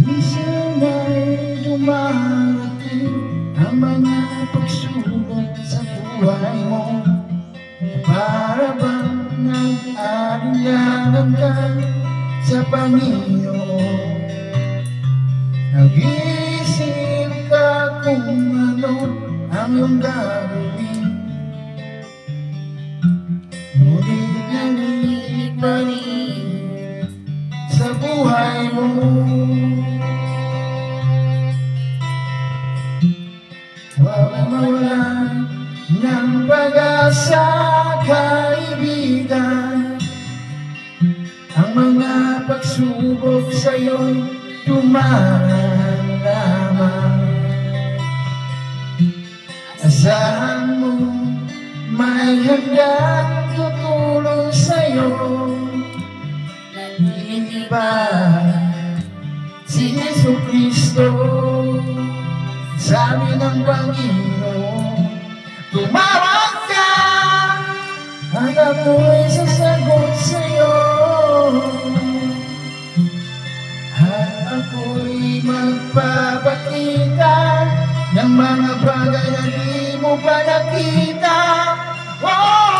Minsan ay dumarating ang mga pagsubok sa buhay mo, para bang nag-aalinlangan ka sa Panginoon. Nag-iisip ka kung ano ang iyong gagawin, ngunit nanginig pa rin sa buhay mo. Huwag mawalan ng pag-asa, kaibigan. Ang mga pagsubok sa'yo'y dumaan lamang. Asahan mo may handang tutulong sa'yo. Nalilibad si Jesucristo. Sabi ng Panginoon, tumawag ka at ako'y sasagot sa'yo, at ako'y magpapakita ng mga bagay na di mo pa nakita. Oh!